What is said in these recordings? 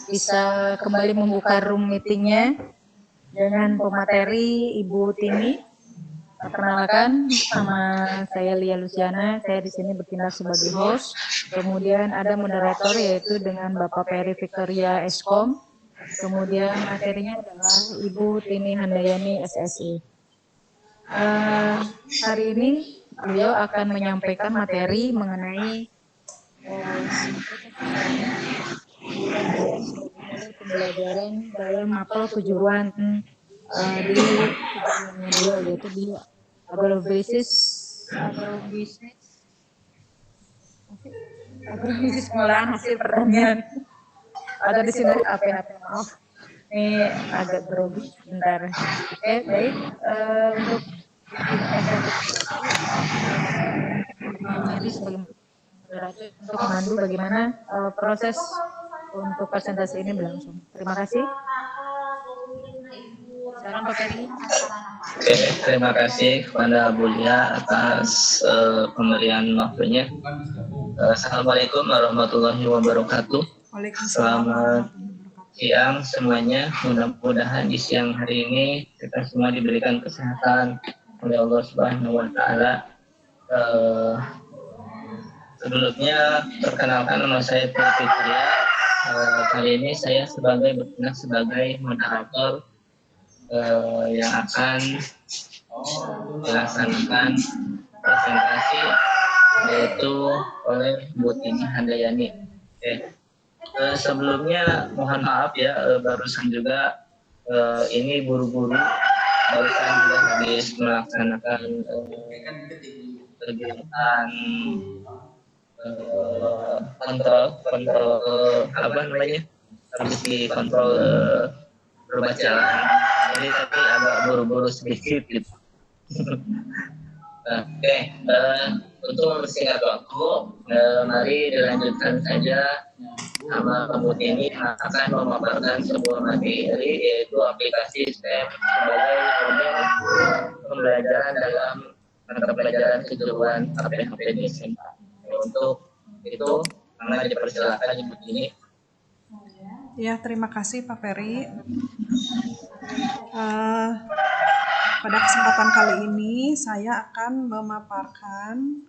bisa kembali membuka room meetingnya dengan pemateri Ibu Tini. Perkenalkan, nama saya Lia Luciana. Saya di sini bertindak sebagai host. Kemudian ada moderator yaitu dengan Bapak Peri Victoria Eskom. Kemudian materinya adalah Ibu Tini Handayani SSI. Hari ini beliau akan menyampaikan materi mengenai pembelajaran dalam mapel kejuruan di beliau, yaitu di agrobisnis pengolahan hasil pertanian atau di sini APHP. Maaf, ini agak grogi bentar. Oke, baik. Untuk jadi sebagai moderator untuk memandu bagaimana proses untuk presentasi ini berlangsung. Terima kasih. Silakan Pak Ferry. Oke, terima kasih kepada Bu Lia atas pemberian waktunya. Assalamualaikum warahmatullahi wabarakatuh. Selamat siang semuanya. Mudah-mudahan di siang hari ini kita semua diberikan kesehatan oleh Allah Subhanahu wa Ta'ala. Sebelumnya perkenalkan, nama saya Peri Victoria. Kali ini saya bertindak sebagai moderator yang akan melaksanakan presentasi yaitu oleh Bu Tini Handayani. Sebelumnya mohon maaf ya, barusan juga ini buru-buru, barusan juga habis melaksanakan kegiatan kontrol apa namanya, habis di kontrol perubahan jalan, jadi tapi agak buru-buru sedikit gitu. Oke, untuk mempersingkat waktu, mari dilanjutkan saja sama Bu Tini akan memaparkan sebuah materi yaitu aplikasi STEM sebagai model pembelajaran dalam mata pelajaran kejuruan APHP di SMA. Untuk itu, karena dipersilakan Ibu Tini. Ya, terima kasih Pak Ferry. Pada kesempatan kali ini saya akan memaparkan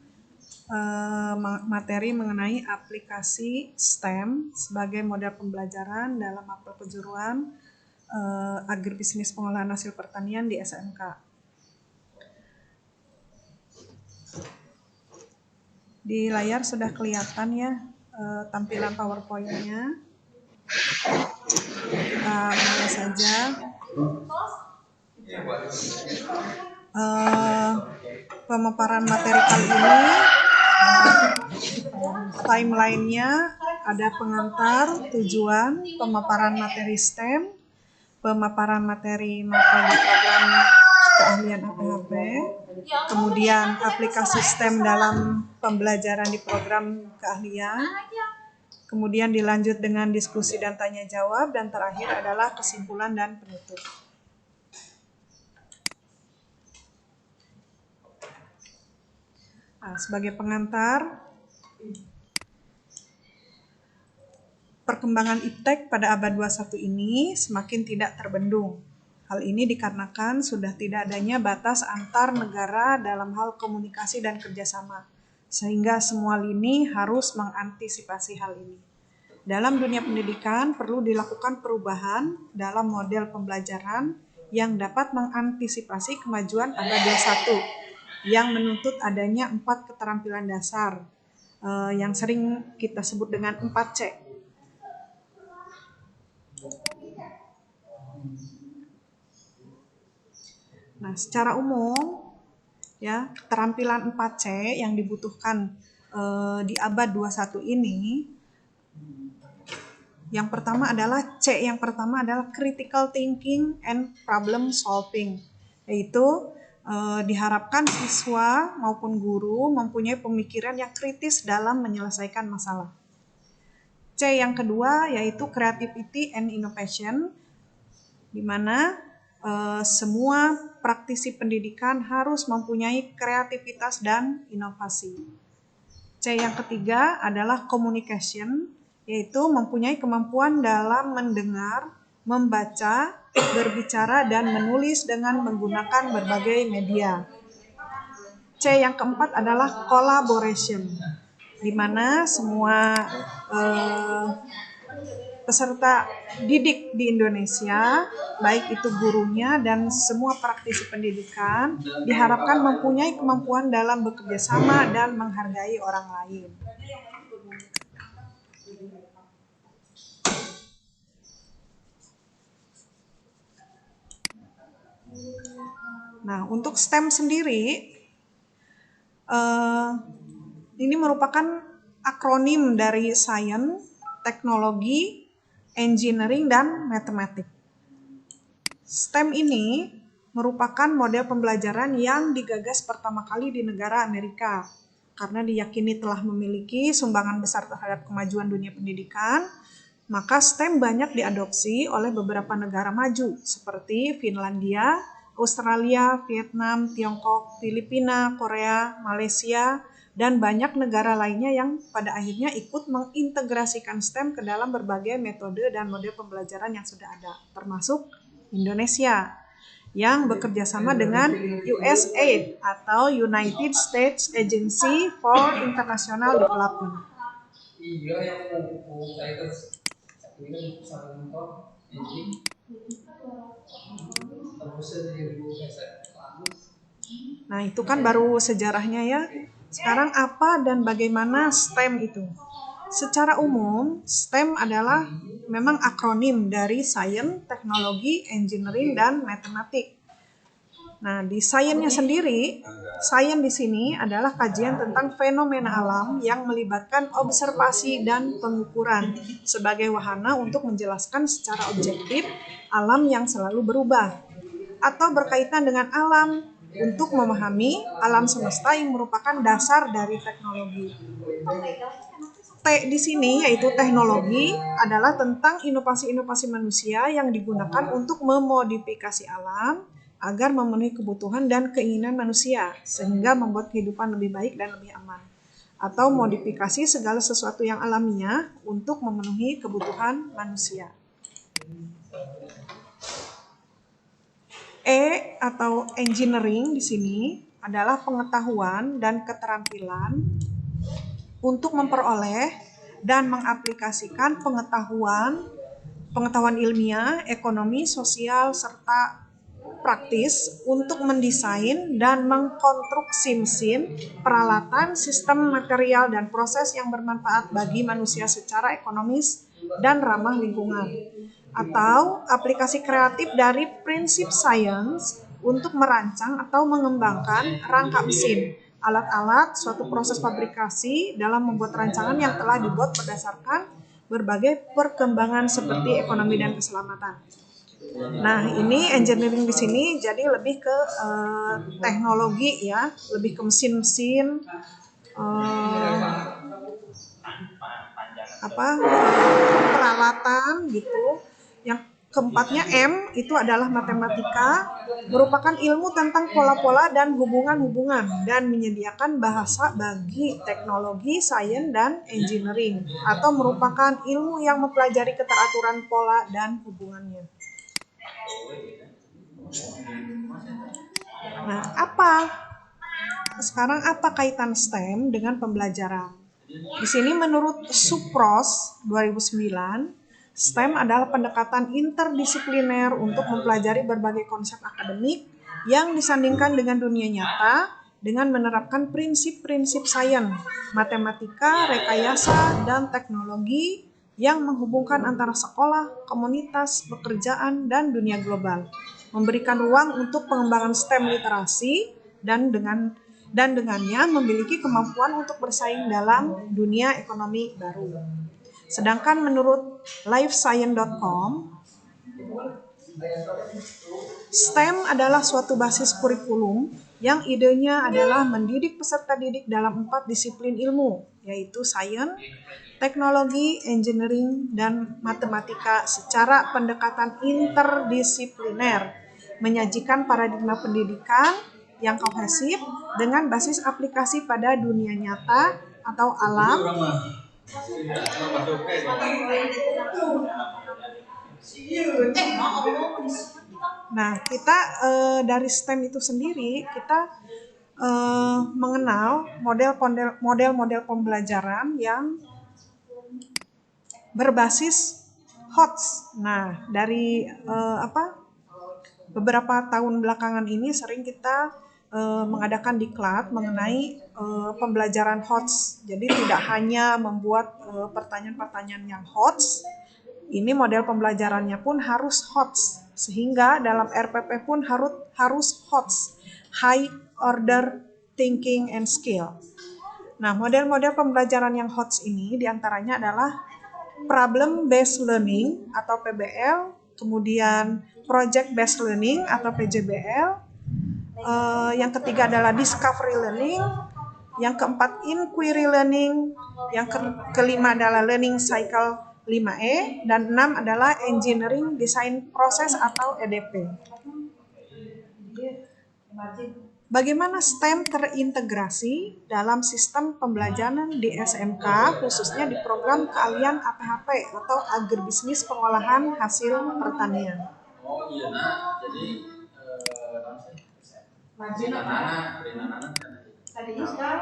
materi mengenai aplikasi STEM sebagai model pembelajaran dalam mapel kejuruan agribisnis pengolahan hasil pertanian di SMK. Di layar sudah kelihatan ya tampilan PowerPoint-nya. Kita mulai saja. Pemaparan materi kali ini, timeline-nya ada pengantar, tujuan, pemaparan materi STEM, pemaparan materi mapel di program keahlian APHP, kemudian aplikasi STEM dalam pembelajaran di program keahlian, kemudian dilanjut dengan diskusi dan tanya jawab, dan terakhir adalah kesimpulan dan penutup. Nah, sebagai pengantar, perkembangan iptek pada abad 21 ini semakin tidak terbendung. Hal ini dikarenakan sudah tidak adanya batas antar negara dalam hal komunikasi dan kerjasama, sehingga semua lini harus mengantisipasi hal ini. Dalam dunia pendidikan perlu dilakukan perubahan dalam model pembelajaran yang dapat mengantisipasi kemajuan abad 21 yang menuntut adanya 4 keterampilan dasar yang sering kita sebut dengan 4C. Nah, secara umum ya, keterampilan 4C yang dibutuhkan di abad 21 ini, yang pertama adalah critical thinking and problem solving, yaitu diharapkan siswa maupun guru mempunyai pemikiran yang kritis dalam menyelesaikan masalah. C yang kedua yaitu creativity and innovation, di mana semua praktisi pendidikan harus mempunyai kreativitas dan inovasi. C yang ketiga adalah communication, yaitu mempunyai kemampuan dalam mendengar, membaca, berbicara, dan menulis dengan menggunakan berbagai media. C yang keempat adalah collaboration, di mana semua peserta didik di Indonesia, baik itu gurunya dan semua praktisi pendidikan, diharapkan mempunyai kemampuan dalam bekerja sama dan menghargai orang lain. Nah, untuk STEM sendiri, ini merupakan akronim dari Science, Teknologi, Engineering, dan Matematik. STEM ini merupakan model pembelajaran yang digagas pertama kali di negara Amerika karena diyakini telah memiliki sumbangan besar terhadap kemajuan dunia pendidikan. Maka STEM banyak diadopsi oleh beberapa negara maju seperti Finlandia, Australia, Vietnam, Tiongkok, Filipina, Korea, Malaysia, dan banyak negara lainnya yang pada akhirnya ikut mengintegrasikan STEM ke dalam berbagai metode dan model pembelajaran yang sudah ada, termasuk Indonesia yang bekerja sama dengan USAID atau United States Agency for International Development. Nah, itu kan baru sejarahnya ya. Sekarang apa dan bagaimana STEM itu? Secara umum, STEM adalah memang akronim dari Science, Teknologi, Engineering, dan Matematik. Nah, di sainsnya sendiri, sains di sini adalah kajian tentang fenomena alam yang melibatkan observasi dan pengukuran sebagai wahana untuk menjelaskan secara objektif alam yang selalu berubah atau berkaitan dengan alam untuk memahami alam semesta yang merupakan dasar dari teknologi. T di sini yaitu teknologi adalah tentang inovasi-inovasi manusia yang digunakan untuk memodifikasi alam agar memenuhi kebutuhan dan keinginan manusia sehingga membuat kehidupan lebih baik dan lebih aman, atau modifikasi segala sesuatu yang alamiah untuk memenuhi kebutuhan manusia. E atau engineering di sini adalah pengetahuan dan keterampilan untuk memperoleh dan mengaplikasikan pengetahuan ilmiah, ekonomi, sosial, serta praktis untuk mendesain dan mengkonstruksi mesin, peralatan, sistem material, dan proses yang bermanfaat bagi manusia secara ekonomis dan ramah lingkungan. Atau aplikasi kreatif dari prinsip sains untuk merancang atau mengembangkan rangka mesin, alat-alat, suatu proses fabrikasi dalam membuat rancangan yang telah dibuat berdasarkan berbagai perkembangan seperti ekonomi dan keselamatan. Nah, ini engineering di sini jadi lebih ke teknologi ya, lebih ke mesin-mesin, peralatan gitu. Yang keempatnya M itu adalah matematika, merupakan ilmu tentang pola-pola dan hubungan-hubungan dan menyediakan bahasa bagi teknologi, sains, dan engineering, atau merupakan ilmu yang mempelajari keteraturan pola dan hubungannya. Nah, sekarang apa kaitan STEM dengan pembelajaran? Di sini menurut Supros 2009, STEM adalah pendekatan interdisipliner untuk mempelajari berbagai konsep akademik yang disandingkan dengan dunia nyata dengan menerapkan prinsip-prinsip sains, matematika, rekayasa, dan teknologi yang menghubungkan antara sekolah, komunitas, pekerjaan, dan dunia global. Memberikan ruang untuk pengembangan STEM literasi dan dengannya memiliki kemampuan untuk bersaing dalam dunia ekonomi baru. Sedangkan menurut livescience.com, STEM adalah suatu basis kurikulum yang idenya adalah mendidik peserta didik dalam 4 disiplin ilmu, yaitu sains, teknologi, engineering, dan matematika secara pendekatan interdisipliner, menyajikan paradigma pendidikan yang kohesif dengan basis aplikasi pada dunia nyata atau alam Nah, kita dari STEM itu sendiri kita mengenal model-model pembelajaran yang berbasis HOTS. Nah, dari beberapa tahun belakangan ini sering kita mengadakan diklat mengenai pembelajaran HOTS. Jadi tidak hanya membuat pertanyaan-pertanyaan yang HOTS, ini model pembelajarannya pun harus HOTS. Sehingga dalam RPP pun harus HOTS, High Order Thinking and Skill. Nah, model-model pembelajaran yang HOTS ini diantaranya adalah Problem Based Learning atau PBL, kemudian Project Based Learning atau PJBL, yang ketiga adalah Discovery Learning, yang keempat Inquiry Learning, yang kelima adalah Learning Cycle 5E, dan 6 adalah Engineering Design Process atau EDP. Bagaimana STEM terintegrasi dalam sistem pembelajaran di SMK, khususnya di program keahlian APHP atau Agribisnis Pengolahan Hasil Pertanian.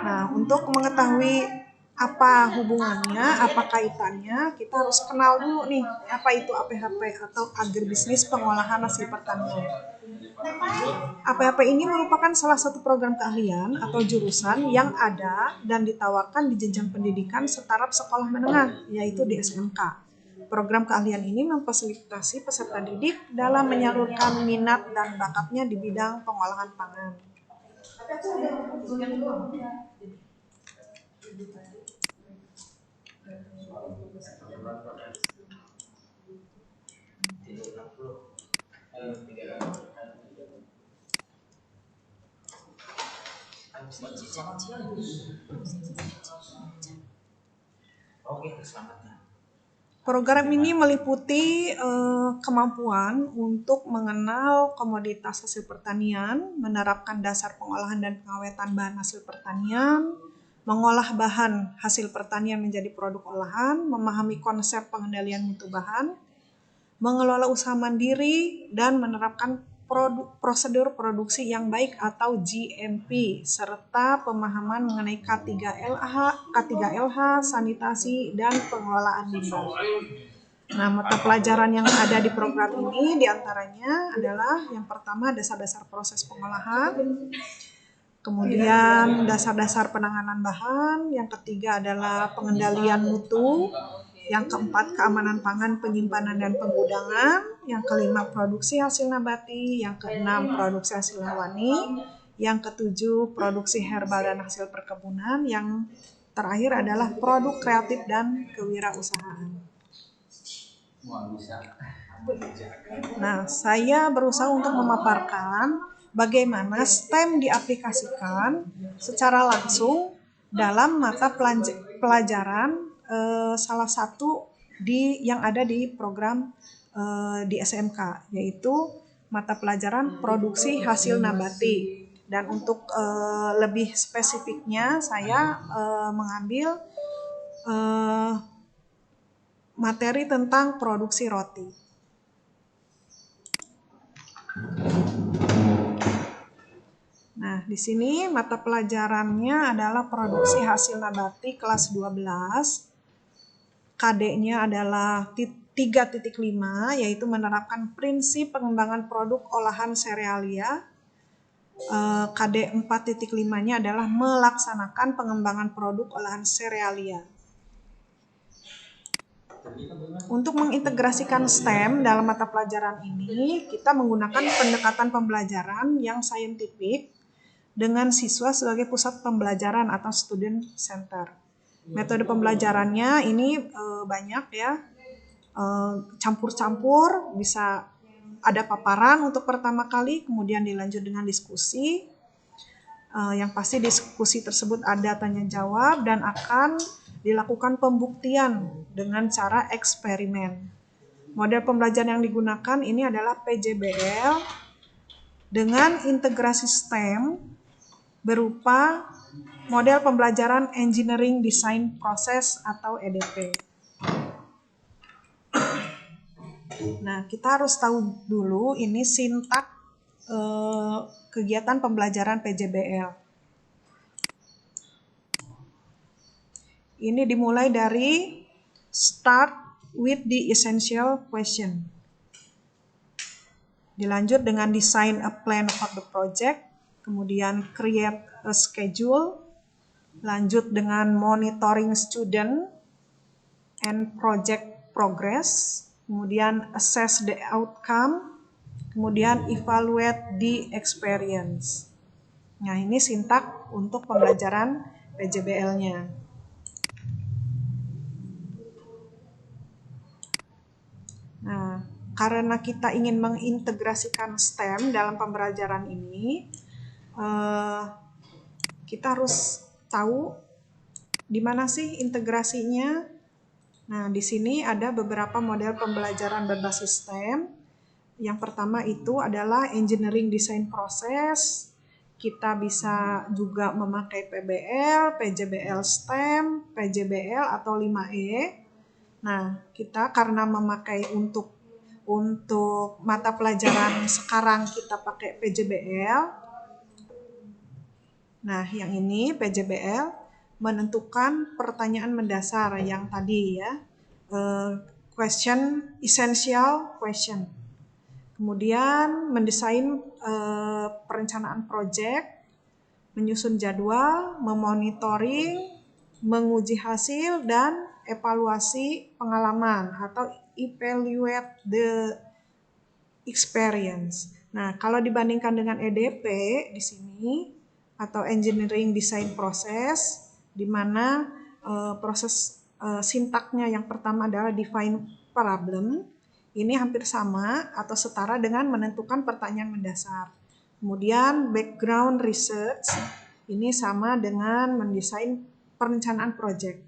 Nah, untuk mengetahui apa hubungannya, apa kaitannya, kita harus kenal dulu nih, apa itu APHP atau Agribisnis Pengolahan Hasil Pertanian. APHP ini merupakan salah satu program keahlian atau jurusan yang ada dan ditawarkan di jenjang pendidikan setaraf sekolah menengah, yaitu di SMK. Program keahlian ini memfasilitasi peserta didik dalam menyalurkan minat dan bakatnya di bidang pengolahan pangan. Program ini meliputi kemampuan untuk mengenal komoditas hasil pertanian, menerapkan dasar pengolahan dan pengawetan bahan hasil pertanian, mengolah bahan hasil pertanian menjadi produk olahan, memahami konsep pengendalian mutu bahan, mengelola usaha mandiri, dan menerapkan prosedur produksi yang baik atau GMP, serta pemahaman mengenai K3LH, sanitasi, dan pengelolaan limbah. Nah, mata pelajaran yang ada di program ini diantaranya adalah yang pertama dasar-dasar proses pengolahan, kemudian dasar-dasar penanganan bahan, yang ketiga adalah pengendalian mutu, yang keempat keamanan pangan, penyimpanan dan penggudangan, yang kelima produksi hasil nabati, yang keenam produksi hasil hewani, yang ketujuh produksi herbal dan hasil perkebunan, yang terakhir adalah produk kreatif dan kewirausahaan. Nah, saya berusaha untuk memaparkan bagaimana STEM diaplikasikan secara langsung dalam mata pelajaran salah satu yang ada di program di SMK, yaitu mata pelajaran produksi hasil nabati. Dan untuk lebih spesifiknya, saya mengambil materi tentang produksi roti. Nah, di sini mata pelajarannya adalah produksi hasil nabati kelas 12. KD-nya adalah 3.5, yaitu menerapkan prinsip pengembangan produk olahan serealia. KD 4.5-nya adalah melaksanakan pengembangan produk olahan serealia. Untuk mengintegrasikan STEM dalam mata pelajaran ini, kita menggunakan pendekatan pembelajaran yang saintifik dengan siswa sebagai pusat pembelajaran atau student center. Metode pembelajarannya ini banyak ya, campur-campur, bisa ada paparan untuk pertama kali, kemudian dilanjut dengan diskusi. Yang pasti diskusi tersebut ada tanya jawab dan akan dilakukan pembuktian dengan cara eksperimen. Model pembelajaran yang digunakan ini adalah PJBL dengan integrasi STEM berupa model pembelajaran Engineering Design Process atau EDP. Nah, kita harus tahu dulu ini sintak kegiatan pembelajaran PJBL. Ini dimulai dari start with the essential question. Dilanjut dengan design a plan for the project, kemudian create a schedule, lanjut dengan monitoring student and project progress, kemudian assess the outcome, kemudian evaluate the experience. Nah, ini sintak untuk pembelajaran PJBL-nya. Nah, karena kita ingin mengintegrasikan STEM dalam pembelajaran ini, kita harus tahu di mana sih integrasinya. Nah, di sini ada beberapa model pembelajaran berbasis STEM. Yang pertama itu adalah Engineering Design Process. Kita bisa juga memakai PBL, PJBL STEM, PJBL atau 5E. Nah, kita karena memakai untuk mata pelajaran sekarang kita pakai PJBL. Nah, yang ini PJBL menentukan pertanyaan mendasar yang tadi ya, essential question. Kemudian mendesain perencanaan project, menyusun jadwal, memonitoring, menguji hasil, dan evaluasi pengalaman atau evaluate the experience. Nah, kalau dibandingkan dengan EDP di sini atau Engineering Design Process, di mana proses sintaknya yang pertama adalah define problem, ini hampir sama atau setara dengan menentukan pertanyaan mendasar. Kemudian background research, ini sama dengan mendesain perencanaan project.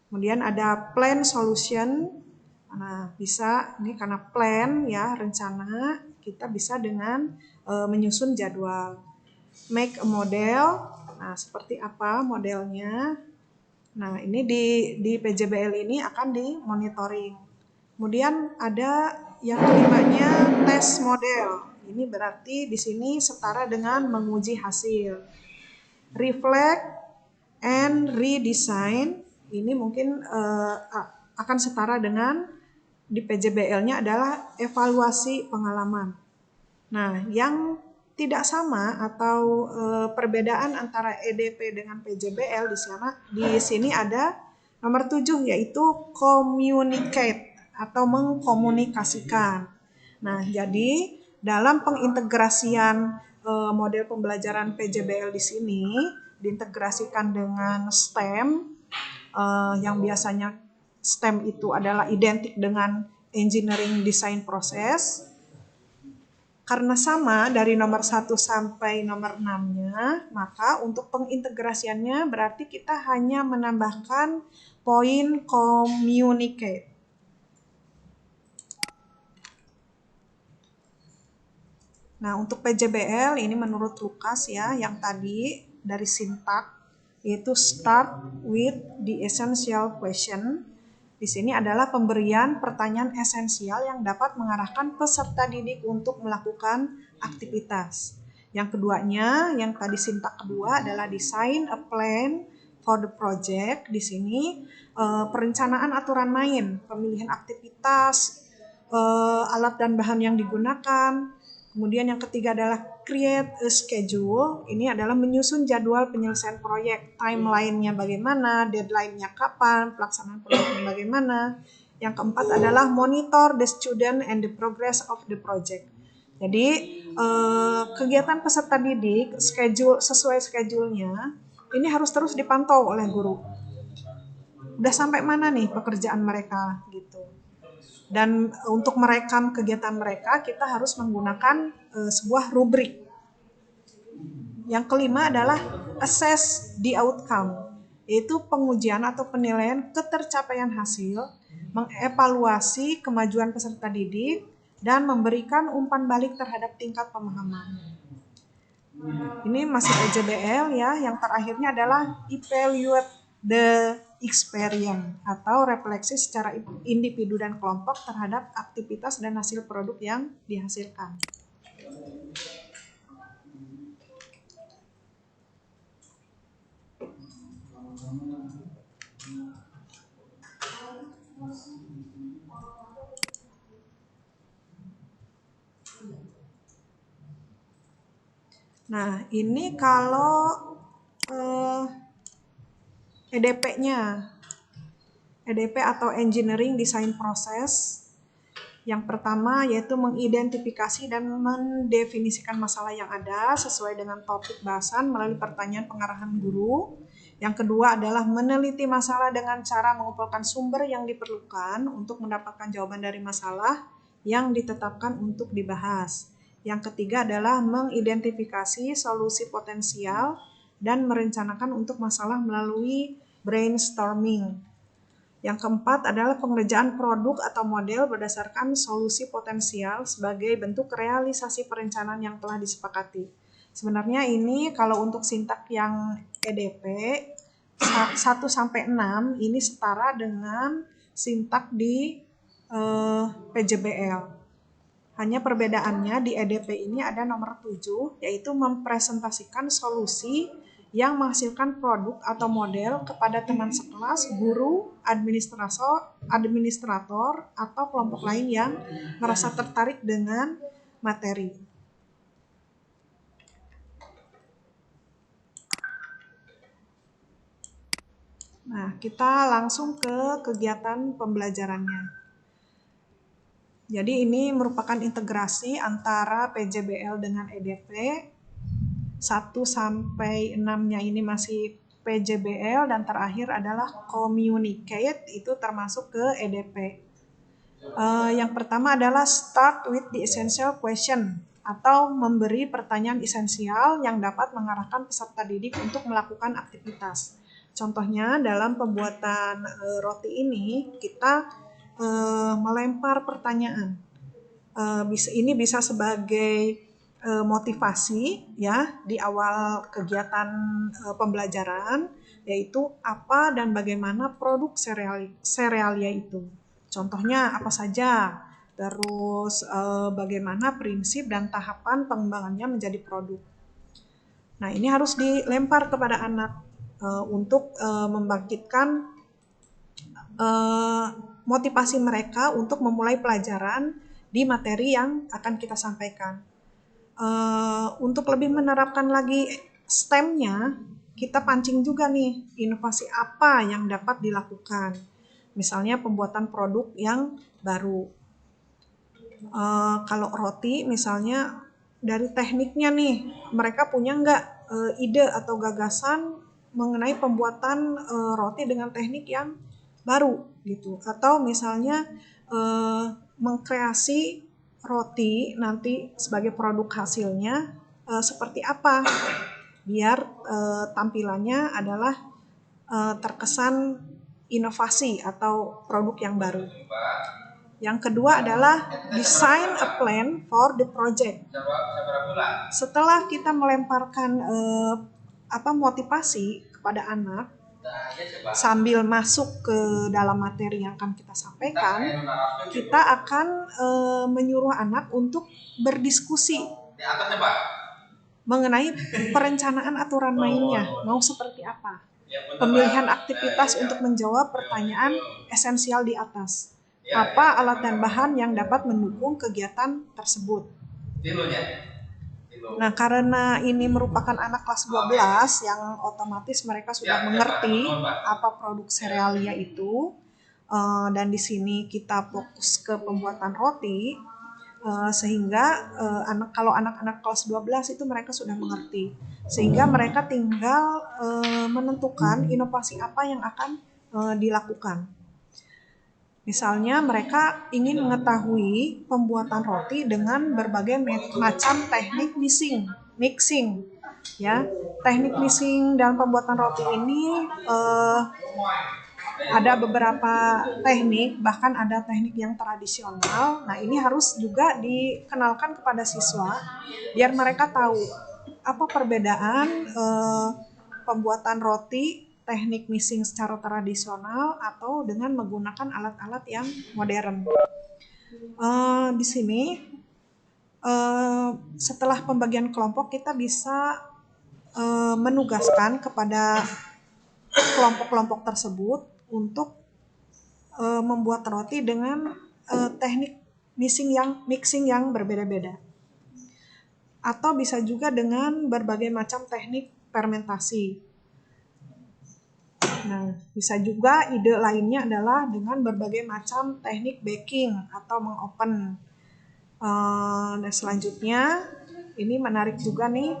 Kemudian ada plan solution. Nah, bisa ini karena plan ya, rencana, kita bisa dengan menyusun jadwal. Make a model. Nah, seperti apa modelnya? Nah, ini di PJBL ini akan dimonitoring. Kemudian ada yang kelimanya test model. Ini berarti di sini setara dengan menguji hasil. Reflect and redesign. Ini mungkin akan setara dengan di PJBL-nya adalah evaluasi pengalaman. Nah, yang tidak sama atau perbedaan antara EDP dengan PJBL di sini ada nomor 7 yaitu communicate atau mengkomunikasikan. Nah, jadi dalam pengintegrasian model pembelajaran PJBL di sini diintegrasikan dengan STEM, yang biasanya STEM itu adalah identik dengan Engineering Design Process. Karena sama dari nomor 1 sampai nomor 6-nya, maka untuk pengintegrasiannya berarti kita hanya menambahkan poin communicate. Nah, untuk PJBL ini menurut Lukas ya, yang tadi dari sintak yaitu start with the essential question. Di sini adalah pemberian pertanyaan esensial yang dapat mengarahkan peserta didik untuk melakukan aktivitas. Yang keduanya, yang tadi sintak kedua adalah design a plan for the project. Di sini perencanaan aturan main, pemilihan aktivitas, alat dan bahan yang digunakan. Kemudian yang ketiga adalah create a schedule. Ini adalah menyusun jadwal penyelesaian proyek, timeline-nya bagaimana, deadline-nya kapan, pelaksanaan proyeknya bagaimana. Yang keempat adalah monitor the student and the progress of the project. Jadi kegiatan peserta didik sesuai schedule-nya ini harus terus dipantau oleh guru. Udah sampai mana nih pekerjaan mereka gitu. Dan untuk merekam kegiatan mereka, kita harus menggunakan sebuah rubrik. Yang kelima adalah assess the outcome, yaitu pengujian atau penilaian ketercapaian hasil, mengevaluasi kemajuan peserta didik, dan memberikan umpan balik terhadap tingkat pemahaman. Ini masih PJBL ya. Yang terakhirnya adalah evaluate the experience atau refleksi secara individu dan kelompok terhadap aktivitas dan hasil produk yang dihasilkan. Nah, ini kalau EDP-nya, EDP atau Engineering Design Process. Yang pertama yaitu mengidentifikasi dan mendefinisikan masalah yang ada sesuai dengan topik bahasan melalui pertanyaan pengarahan guru. Yang kedua adalah meneliti masalah dengan cara mengumpulkan sumber yang diperlukan untuk mendapatkan jawaban dari masalah yang ditetapkan untuk dibahas. Yang ketiga adalah mengidentifikasi solusi potensial dan merencanakan untuk masalah melalui brainstorming. Yang keempat adalah pengerjaan produk atau model berdasarkan solusi potensial sebagai bentuk realisasi perencanaan yang telah disepakati. Sebenarnya ini kalau untuk sintak yang EDP 1-6 ini setara dengan sintak di PJBL. Hanya perbedaannya di EDP ini ada nomor 7, yaitu mempresentasikan solusi yang menghasilkan produk atau model kepada teman sekelas, guru, administrator, atau kelompok lain yang merasa tertarik dengan materi. Nah, kita langsung ke kegiatan pembelajarannya. Jadi ini merupakan integrasi antara PJBL dengan EDP. 1-6-nya ini masih PJBL dan terakhir adalah communicate, itu termasuk ke EDP. Yang pertama adalah start with the essential question atau memberi pertanyaan esensial yang dapat mengarahkan peserta didik untuk melakukan aktivitas. Contohnya dalam pembuatan roti ini kita melempar pertanyaan. Ini bisa sebagai motivasi ya di awal kegiatan pembelajaran, yaitu apa dan bagaimana produk serealia itu. Contohnya apa saja, terus bagaimana prinsip dan tahapan pengembangannya menjadi produk. Nah, ini harus dilempar kepada anak untuk membangkitkan motivasi mereka untuk memulai pelajaran di materi yang akan kita sampaikan. Untuk lebih menerapkan lagi STEM-nya, kita pancing juga nih inovasi apa yang dapat dilakukan. Misalnya pembuatan produk yang baru. Kalau roti misalnya dari tekniknya nih, mereka punya nggak ide atau gagasan mengenai pembuatan roti dengan teknik yang baru gitu. Atau misalnya mengkreasi roti nanti sebagai produk hasilnya seperti apa biar tampilannya adalah terkesan inovasi atau produk yang baru. Yang kedua adalah design a plan for the project. Setelah kita melemparkan motivasi kepada anak sambil masuk ke dalam materi yang akan kita sampaikan, kita akan menyuruh anak untuk berdiskusi mengenai perencanaan aturan mainnya, mau seperti apa. Pemilihan aktivitas untuk menjawab pertanyaan esensial di atas. Apa alat dan bahan yang dapat mendukung kegiatan tersebut. Nah, karena ini merupakan anak kelas 12 yang otomatis mereka sudah mengerti apa produk serealia itu, dan di sini kita fokus ke pembuatan roti, sehingga kalau anak-anak kelas 12 itu mereka sudah mengerti, sehingga mereka tinggal menentukan inovasi apa yang akan dilakukan. Misalnya mereka ingin mengetahui pembuatan roti dengan berbagai macam teknik mixing, ya. Teknik mixing dalam pembuatan roti ini ada beberapa teknik, bahkan ada teknik yang tradisional. Nah, ini harus juga dikenalkan kepada siswa biar mereka tahu apa perbedaan pembuatan roti teknik mixing secara tradisional atau dengan menggunakan alat-alat yang modern. Di sini setelah pembagian kelompok kita bisa menugaskan kepada kelompok-kelompok tersebut untuk membuat roti dengan teknik mixing yang berbeda-beda. Atau bisa juga dengan berbagai macam teknik fermentasi. Nah, bisa juga ide lainnya adalah dengan berbagai macam teknik baking atau mengopen. Dan selanjutnya, ini menarik juga nih,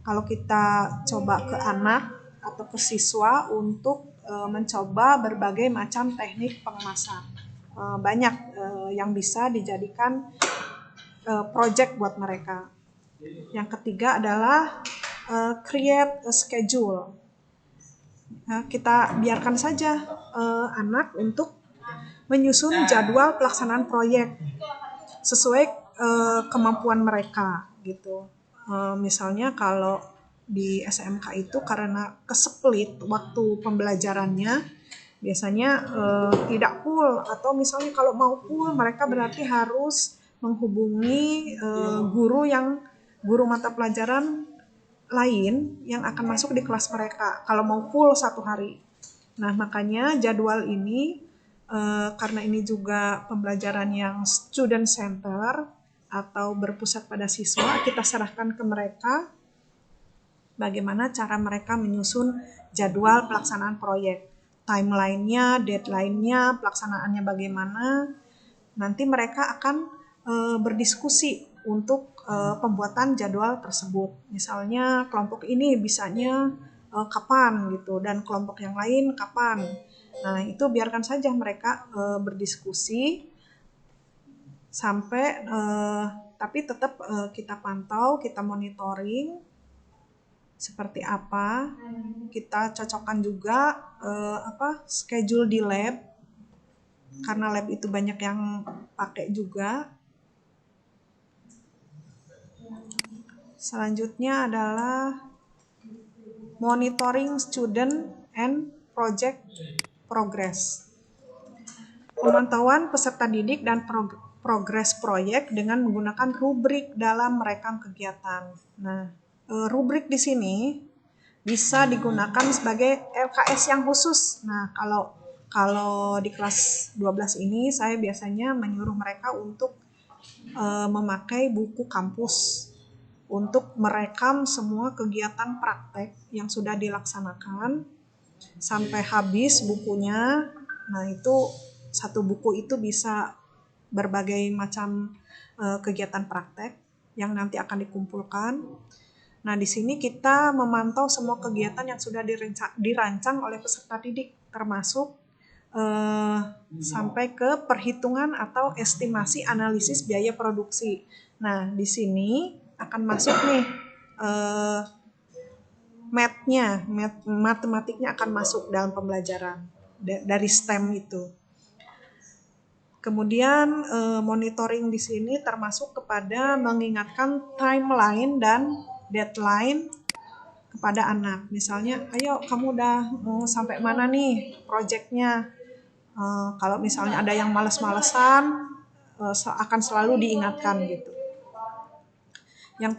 kalau kita coba ke anak atau ke siswa untuk mencoba berbagai macam teknik pengemasan. Banyak yang bisa dijadikan project buat mereka. Yang ketiga adalah create a schedule. Nah, kita biarkan saja anak untuk menyusun jadwal pelaksanaan proyek sesuai kemampuan mereka gitu. Misalnya kalau di SMK itu karena keseplit waktu pembelajarannya, biasanya tidak full, atau misalnya kalau mau full mereka berarti harus menghubungi guru mata pelajaran lain yang akan masuk di kelas mereka kalau mau full 1 hari. Nah, makanya jadwal ini karena ini juga pembelajaran yang student center atau berpusat pada siswa, kita serahkan ke mereka bagaimana cara mereka menyusun jadwal pelaksanaan proyek. Timeline-nya, deadline-nya, pelaksanaannya bagaimana. Nanti mereka akan berdiskusi untuk pembuatan jadwal tersebut. Misalnya kelompok ini bisanya kapan gitu, dan kelompok yang lain kapan. Nah, itu biarkan saja mereka berdiskusi sampai tapi tetap kita pantau, kita monitoring seperti apa. Kita cocokkan juga schedule di lab, karena lab itu banyak yang pakai juga. Selanjutnya adalah monitoring student and project progress. Pemantauan peserta didik dan progres proyek dengan menggunakan rubrik dalam merekam kegiatan. Nah, rubrik di sini bisa digunakan sebagai LKS yang khusus. Nah, kalau di kelas 12 ini saya biasanya menyuruh mereka untuk memakai buku kampus untuk merekam semua kegiatan praktek yang sudah dilaksanakan sampai habis bukunya. Nah, itu satu buku itu bisa berbagai macam kegiatan praktek yang nanti akan dikumpulkan. Nah, di sini kita memantau semua kegiatan yang sudah dirancang oleh peserta didik, termasuk sampai ke perhitungan atau estimasi analisis biaya produksi. Nah, di sini akan masuk nih matematiknya akan masuk dalam pembelajaran dari STEM itu. Kemudian monitoring di sini termasuk kepada mengingatkan timeline dan deadline kepada anak. Misalnya, ayo kamu udah sampai mana nih proyeknya. Kalau misalnya ada yang males-malesan, akan selalu diingatkan gitu. Yang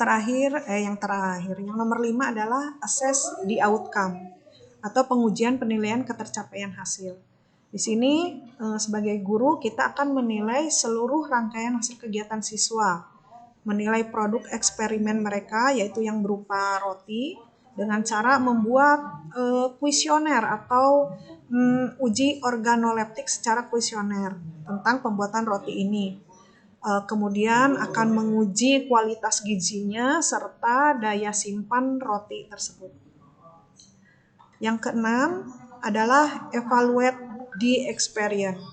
nomor 5 adalah assess the outcome atau pengujian penilaian ketercapaian hasil. Di sini sebagai guru kita akan menilai seluruh rangkaian hasil kegiatan siswa, menilai produk eksperimen mereka yaitu yang berupa roti dengan cara membuat kuesioner atau uji organoleptik secara kuesioner tentang pembuatan roti ini. Kemudian akan menguji kualitas gizinya serta daya simpan roti tersebut. Yang keenam adalah evaluate the experience.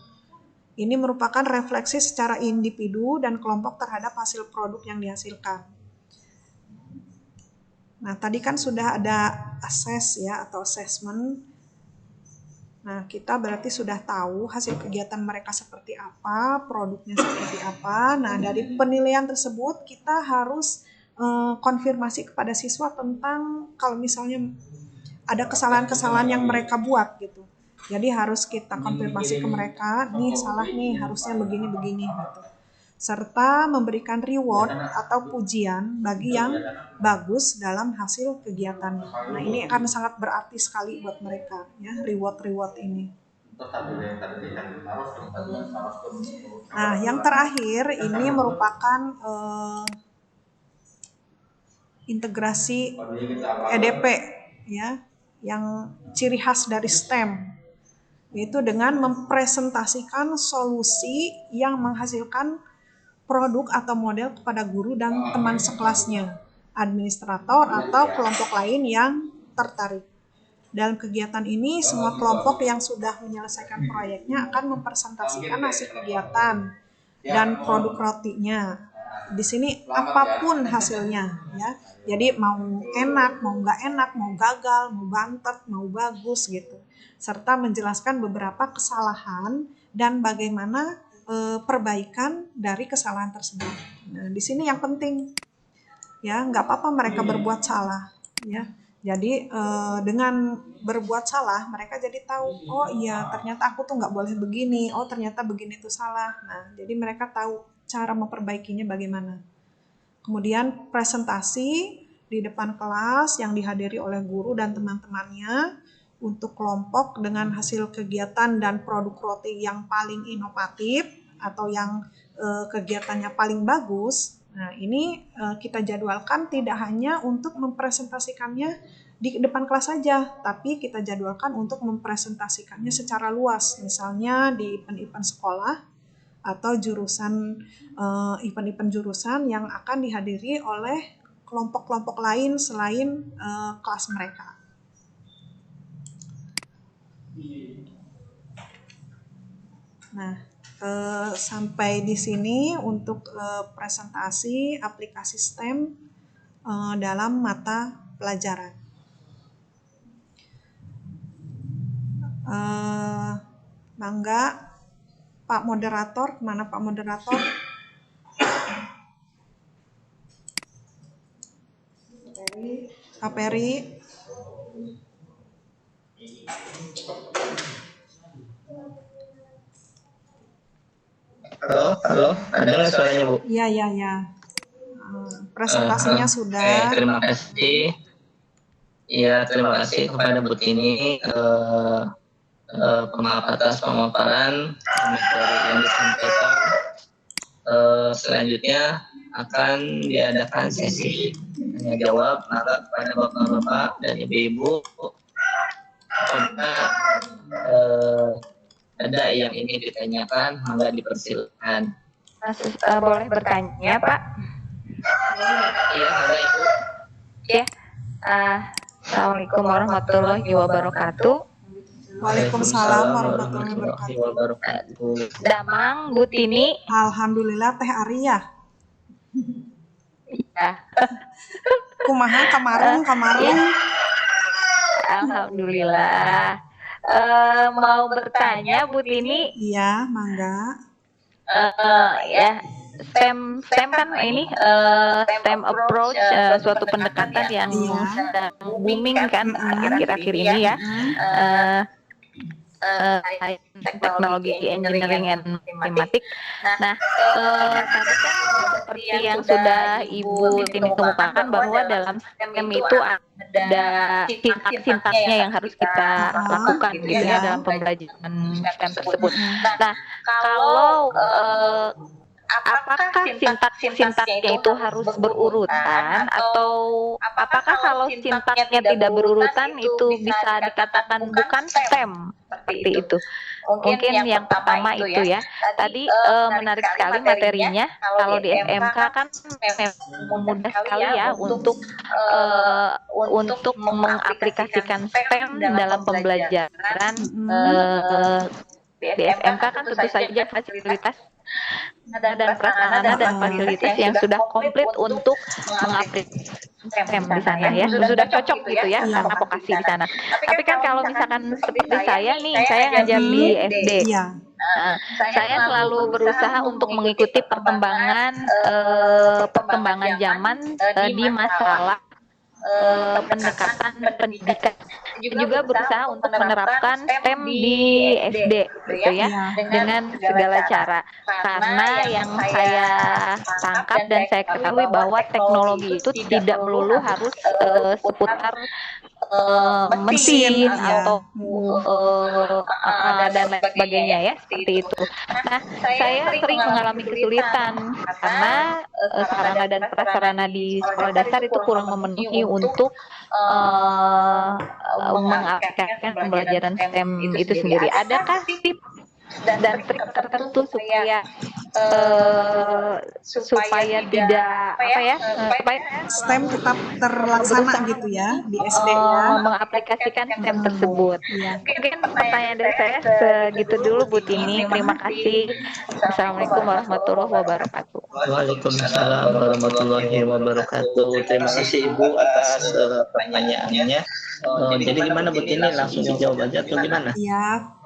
Ini merupakan refleksi secara individu dan kelompok terhadap hasil produk yang dihasilkan. Nah, tadi kan sudah ada assess ya atau assessment. Nah, kita berarti sudah tahu hasil kegiatan mereka seperti apa, produknya seperti apa. Nah, dari penilaian tersebut kita harus konfirmasi kepada siswa tentang kalau misalnya ada kesalahan-kesalahan yang mereka buat gitu. Jadi harus kita konfirmasi ke mereka, nih salah nih, harusnya begini-begini gitu. Serta memberikan reward atau pujian bagi yang bagus dalam hasil kegiatan. Nah, ini akan sangat berarti sekali buat mereka ya, reward-reward ini. Nah, yang terakhir ini merupakan integrasi EDP ya, yang ciri khas dari STEM, yaitu dengan mempresentasikan solusi yang menghasilkan produk atau model kepada guru dan teman sekelasnya, administrator atau kelompok lain yang tertarik. Dalam kegiatan ini, semua kelompok yang sudah menyelesaikan proyeknya akan mempresentasikan hasil kegiatan dan produk rotinya. Di sini apapun hasilnya ya. Jadi mau enak, mau nggak enak, mau gagal, mau bantet, mau bagus gitu. Serta menjelaskan beberapa kesalahan dan bagaimana perbaikan dari kesalahan tersebut. Nah, di sini yang penting ya, nggak apa-apa mereka berbuat salah ya. Jadi dengan berbuat salah mereka jadi tahu, oh iya ternyata aku tuh nggak boleh begini, oh ternyata begini tuh salah. Nah, jadi mereka tahu cara memperbaikinya bagaimana. Kemudian presentasi di depan kelas yang dihadiri oleh guru dan teman-temannya untuk kelompok dengan hasil kegiatan dan produk roti yang paling inovatif atau yang kegiatannya paling bagus. Nah, ini kita jadwalkan tidak hanya untuk mempresentasikannya di depan kelas saja, tapi kita jadwalkan untuk mempresentasikannya secara luas, misalnya di event-event sekolah atau jurusan event-event jurusan yang akan dihadiri oleh kelompok-kelompok lain selain kelas mereka. Nah, sampai di sini untuk presentasi aplikasi STEM dalam mata pelajaran. Mangga Pak Moderator, kemana Pak Moderator? Pak Peri. Halo, ada nggak suaranya Bu? Iya. Presentasinya sudah. Terima kasih. Iya, terima kasih kepada Bu Tini atas pemaparan materi yang disampaikan. Selanjutnya akan diadakan sesi tanya jawab maka kepada bapak-bapak dan ibu-ibu apabila ada yang ingin ditanyakan maka dipersilakan. Boleh bertanya Pak? Iya, ada Ibu. Ya. Assalamualaikum warahmatullahi wabarakatuh. Waalaikumsalam warahmatullahi wabarakatuh. Damang Bu Tini. Alhamdulillah Teh Arya. Iya. Kumaha kamarung. Alhamdulillah. Mau bertanya Bu Tini? Iya, mangga. Ya, STEM kan ini STEM approach, suatu pendekatan yang sedang booming kan akhir-akhir ini ya. Teknologi engineering and matematik. Nah, tadi kan seperti yang sudah Ibu Tini kemukakan bahwa dalam STEM itu ada sintaksnya yang harus kita lakukan gitu ya dalam pembelajaran STEM tersebut. Nah, kalau apakah sintaksnya itu harus berurutan atau apakah kalau sintaksnya tidak berurutan itu bisa dikatakan bukan STEM seperti itu? Mungkin yang pertama itu ya. Tadi menarik sekali materinya. Kalau di SMK kan mudah sekali ya untuk mengaplikasikan STEM dalam pembelajaran. Di SMK kan tentu saja fasilitas dan prasarana dan fasilitas yang sudah komplit untuk mengaplikasikan STEM di sana ya, sudah cocok gitu ya karena vokasi di sana. Tapi kan kalau misalkan seperti saya nih, saya ngajar di SD. Saya selalu berusaha untuk mengikuti perkembangan zaman di masalah pendekatan pendidikan, juga berusaha untuk menerapkan STEM di SD gitu ya, dengan segala cara. Karena yang saya tangkap dan saya ketahui bahwa teknologi itu tidak melulu harus seputar mesin atau dan lain sebagainya ya, seperti itu. Nah, saya sering mengalami kesulitan karena sarana dan prasarana di sekolah dasar itu kurang memenuhi untuk mengaplikasikan pembelajaran STEM itu sendiri. Adakah tips dan trik tertentu supaya tidak supaya STEM tetap terlaksana gitu ya di SD ya. mengaplikasikan STEM tersebut? Mungkin pertanyaan dari saya segitu dulu, Bu Tini. Terima kasih. Assalamualaikum warahmatullahi wabarakatuh. Waalaikumsalam warahmatullahi wabarakatuh. Terima kasih Ibu atas pertanyaannya. Jadi gimana Bu Tini, langsung dijawab aja atau gimana? Iya,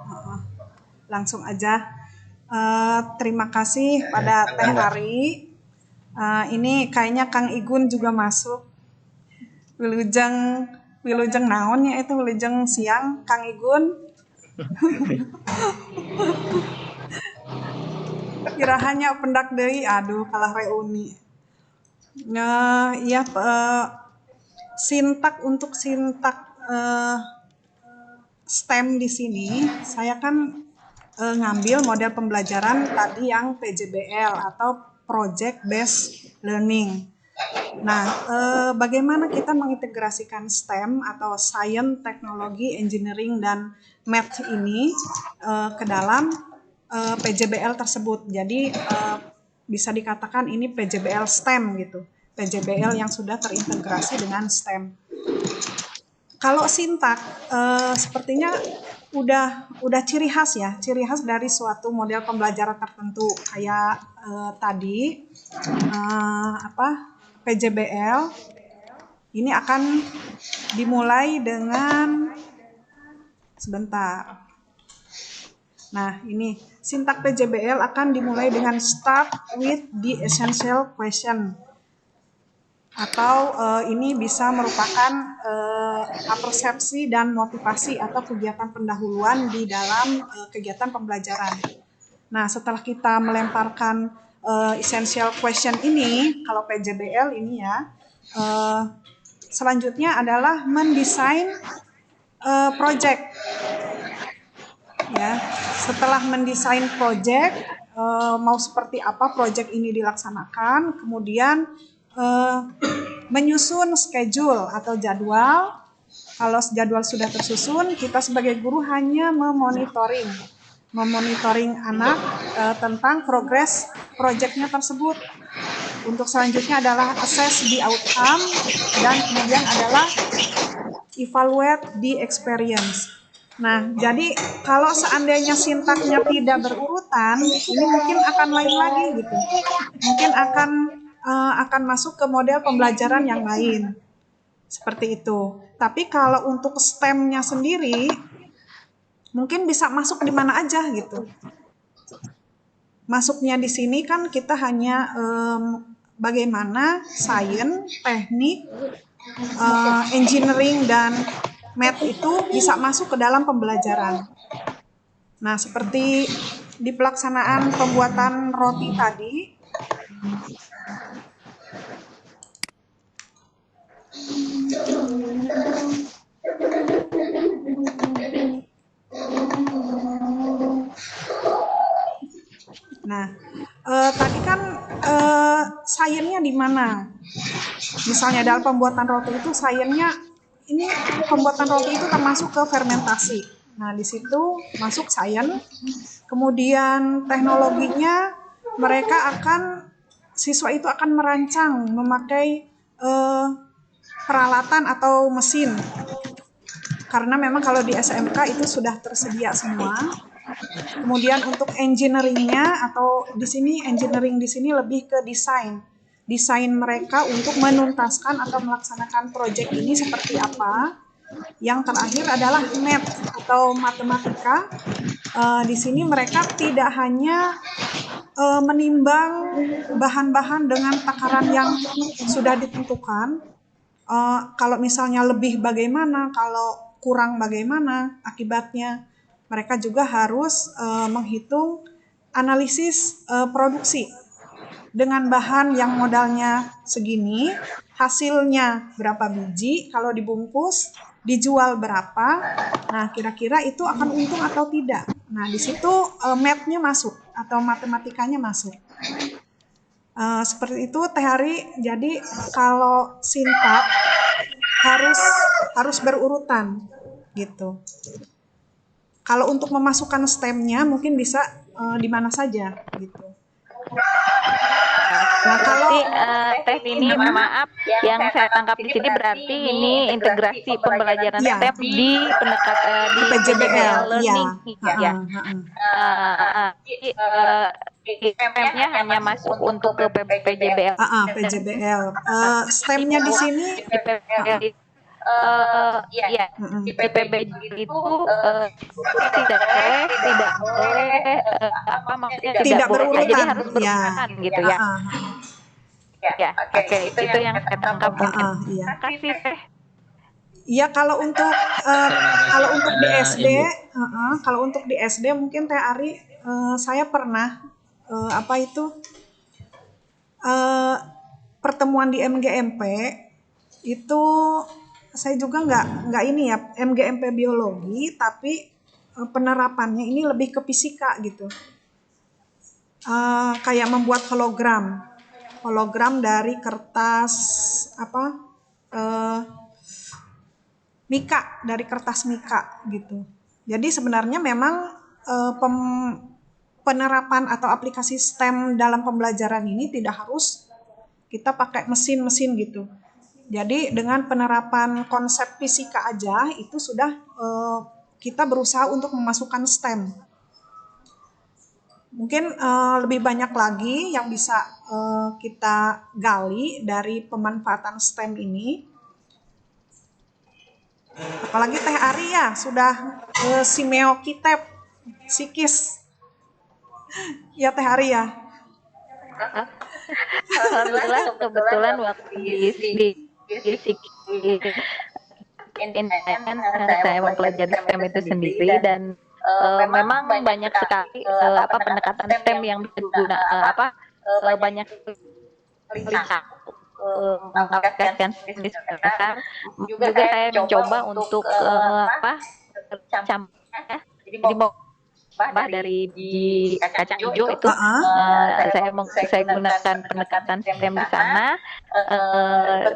langsung aja. Terima kasih pada Teh Ari. Ini kayaknya Kang Igun juga masuk. Wilujeng naonnya itu, wilujeng siang Kang Igun. Kirahannya pendak deui, aduh kalah reuni. Nah, ya sintak STEM di sini, saya kan ngambil model pembelajaran tadi yang PJBL atau Project Based Learning. Nah, bagaimana kita mengintegrasikan STEM atau Science, Teknologi, Engineering, dan Math ini ke dalam PJBL tersebut. Jadi bisa dikatakan ini PJBL STEM gitu. PJBL yang sudah terintegrasi dengan STEM. Kalau sintak sepertinya udah ciri khas ya, ciri khas dari suatu model pembelajaran tertentu kayak tadi PJBL ini akan dimulai dengan sebentar. Nah, ini sintak PJBL akan dimulai dengan start with the essential question. Atau ini bisa merupakan persepsi dan motivasi atau kegiatan pendahuluan di dalam kegiatan pembelajaran. Nah, setelah kita melemparkan essential question ini, kalau PJBL ini ya, selanjutnya adalah mendesain project. Ya, setelah mendesain project, mau seperti apa project ini dilaksanakan, kemudian menyusun schedule atau jadwal. Kalau jadwal sudah tersusun, kita sebagai guru hanya memonitoring anak tentang progres proyeknya tersebut. Untuk selanjutnya adalah assess the outcome dan kemudian adalah evaluate the experience. Nah, jadi kalau seandainya sintaknya tidak berurutan, ini mungkin akan lain lagi gitu. Mungkin akan masuk ke model pembelajaran yang lain. Seperti itu. Tapi kalau untuk STEM-nya sendiri, mungkin bisa masuk di mana aja gitu. Masuknya di sini kan kita hanya bagaimana science, teknik, engineering, dan math itu bisa masuk ke dalam pembelajaran. Nah, seperti di pelaksanaan pembuatan roti tadi, tadi kan sainsnya di mana? Misalnya dalam pembuatan roti itu sainsnya, ini pembuatan roti itu termasuk ke fermentasi. Nah, di situ masuk sains. Kemudian teknologinya siswa itu akan merancang memakai peralatan atau mesin. Karena memang kalau di SMK itu sudah tersedia semua. Kemudian untuk engineering-nya atau engineering di sini lebih ke desain mereka untuk menuntaskan atau melaksanakan proyek ini seperti apa. Yang terakhir adalah math atau matematika. Di sini mereka tidak hanya menimbang bahan-bahan dengan takaran yang sudah ditentukan. Kalau misalnya lebih bagaimana, kalau kurang bagaimana akibatnya. Mereka juga harus menghitung analisis produksi. Dengan bahan yang modalnya segini, hasilnya berapa biji, kalau dibungkus, dijual berapa, nah kira-kira itu akan untung atau tidak. Nah di situ math-nya masuk atau matematikanya masuk. Seperti itu Teh Hari. Jadi kalau sintak harus berurutan gitu. Kalau untuk memasukkan stemnya mungkin bisa di mana saja gitu. Nah, kalau Teh ini maaf yang saya tangkap di sini berarti ini integrasi pembelajaran Iya. STEM di di PJBL, learning iya. STEM-nya hanya masuk untuk ke PJBL. PJBL. STEM-nya di sini Iya, di PPBJ itu tidak boleh apa maksudnya tidak berurutan. jadi harus Ya. berurutan gitu ya. Ya, oke, itu yang saya tangkap. Iya. Terima kasih Teh. Iya, kalau untuk di SD, kalau untuk di SD mungkin Teh Ari, saya pernah pertemuan di MGMP itu saya juga nggak ini ya MGMP biologi, tapi penerapannya ini lebih ke fisika gitu. Kayak membuat hologram dari kertas mika, dari kertas mika gitu. Jadi sebenarnya memang penerapan atau aplikasi STEM dalam pembelajaran ini tidak harus kita pakai mesin-mesin gitu. Jadi dengan penerapan konsep fisika aja itu sudah kita berusaha untuk memasukkan STEM. Mungkin lebih banyak lagi yang bisa kita gali dari pemanfaatan STEM ini. Apalagi Teh Ari ya sudah simeo kitep psikis. Ya Teh Ari ya. Alhamdulillah kebetulan waktu di saya mempelajari STEM itu sendiri dan memang banyak sekali pendekatan STEM yang bisa digunakan banyak mengaplikasikan sekarang. Juga saya mencoba untuk jadi mau dari biji kacang hijau itu saya gunakan pendekatan STEM di sana.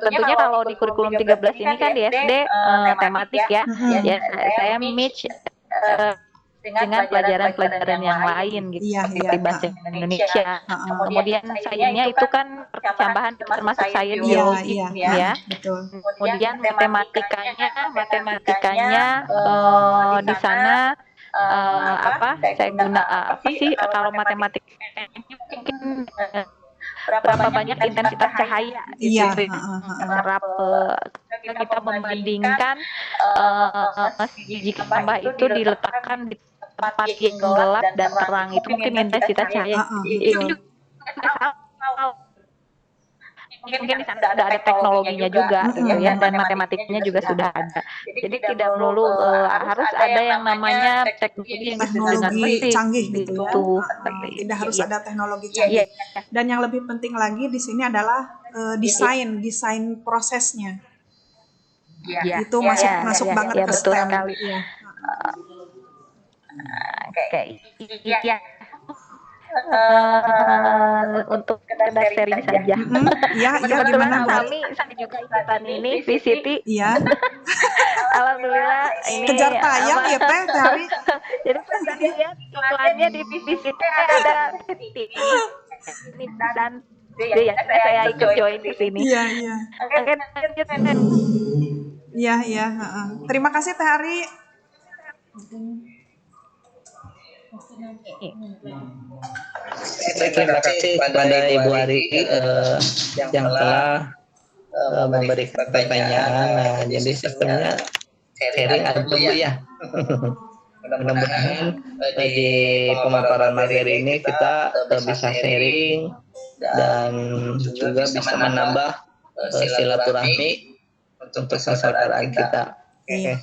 Tentunya kalau di kurikulum 13 ini kan di SD tematik ya. Ya saya match dengan pelajaran-pelajaran yang lain gitu, seperti bahasa Indonesia. Kemudian sainsnya itu kan pertambahan termasuk sains biologi ya. Kemudian matematikanya di sana saya guna kalau matematik mungkin berapa banyak intensitas cahaya serap kita membandingkan jika tambah itu diletakkan di tempat yang gelap dan terang itu mungkin intensitas cahaya itu mungkin di sana ada teknologinya juga gitu ya, dan matematiknya juga sudah ada. Jadi tidak melulu harus ada yang namanya teknologi canggih gitu ya. Tidak harus ada teknologi canggih. Dan yang lebih penting lagi di sini adalah desain prosesnya. Itu masuk banget ke STEM. Oke. Iya. Untuk sekedar sharing saja. Gimana kami saya juga ikutan ini VCT. Iya. Alhamdulillah ini kejar tayang ya Teh Hari. Jadi pas tadi lihat iklannya di VCT ada VCT. Ini dan ya saya ikut join di sini. Iya. Oke, lanjut Teh. Iya. Terima kasih Teh Hari. Terima kasih pada Ibu Ari yang telah memberikan pertanyaan. Nah, jadi sistemnya sharing aja Bu ya. Mudah-mudahan di pemaparan materi ini kita bisa sharing dan juga bisa menambah silaturahmi untuk persaudaraan kita. Oke.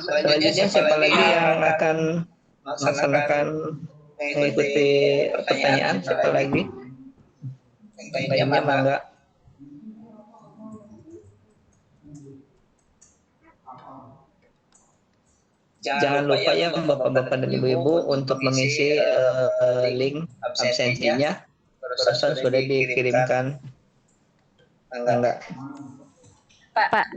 Selanjutnya siapa lagi yang akan melaksanakan mengikuti pertanyaan? Siapa lagi? Lainnya mangga. Jangan lupa ya Bapak-bapak dan Ibu-ibu untuk mengisi link absensinya. Barusan sudah dikirimkan. Enggak. Pak.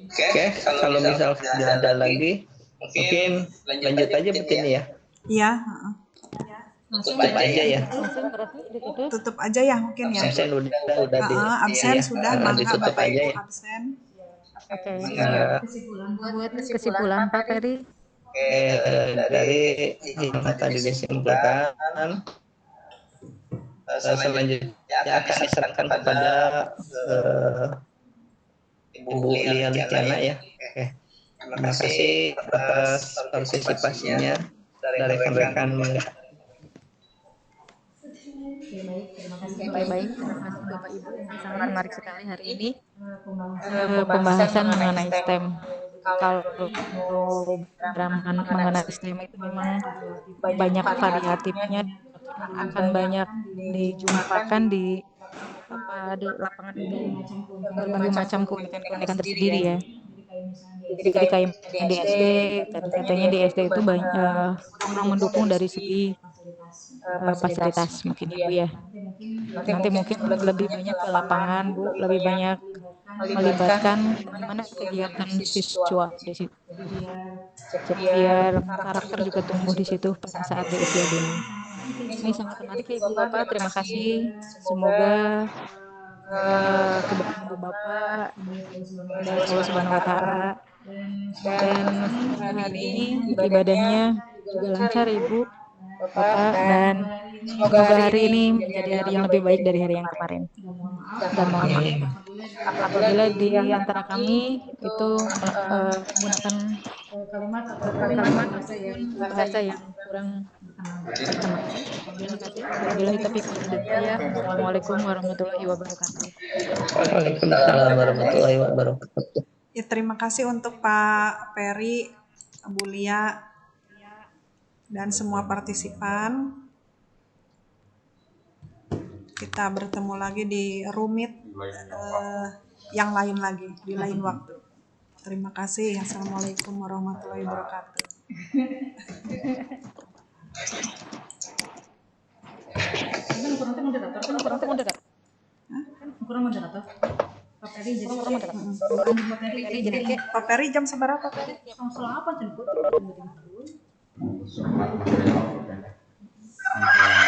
Oke, kalau misal tidak ada lagi, mungkin lanjut aja begini ya. Iya. Tutup aja ya. Tutup aja ya mungkin ya. Absen udah di. Absen sudah, mangga ditutup Bapak aja Ibu ya. absen. Oke. Buat kesimpulan Pak Ferry. Dari yang tadi disimpulkan, selanjutnya akan diserahkan kepada Ibu Lia Luciana ya. Oke. Terima kasih atas partisipasinya dari rekan-rekan. Baik, terima kasih Bapak Ibu. Sangat menarik sekali hari ini pembahasan mengenai STEM. Kalau mengenai STEM itu memang banyak variatifnya, akan banyak dijumpakan di lapangan di berbagai macam keunikan tersendiri ya. Jadi kayak di SD, katanya di SD itu banyak kurang mendukung dari segi fasilitas mungkin Ibu ya. Nanti mungkin lebih banyak ke lapangan Bu, lebih banyak melibatkan bagaimana kegiatan visual di situ. Biar karakter juga tumbuh di situ pada saat di usia dini. Ini sangat menarik ya Ibu Bapak, terima kasih. Semoga keberkahan Ibu Bapak dari Allah Subhanahu wa Ta'ala, dan hari ini ibadahnya juga lancar Ibu Bapak, dan semoga hari ini menjadi hari yang lebih baik dari hari yang kemarin. Dan mohon maaf apabila di antara kami itu menggunakan kalimat bahasa yang kurang berkenan. Terima kasih. Wabillahi taufiq wal hidayah. Wassalamualaikum warahmatullahi wabarakatuh. Waalaikumsalam warahmatullahi wabarakatuh. Ya, terima kasih untuk Pak Ferry, Bu Lia, dan semua partisipan. Kita bertemu lagi di rumit yang lain lagi, di lain waktu. Terima kasih. Assalamualaikum warahmatullahi wabarakatuh. Pak Ferry jam seberapa? Pak Ferry?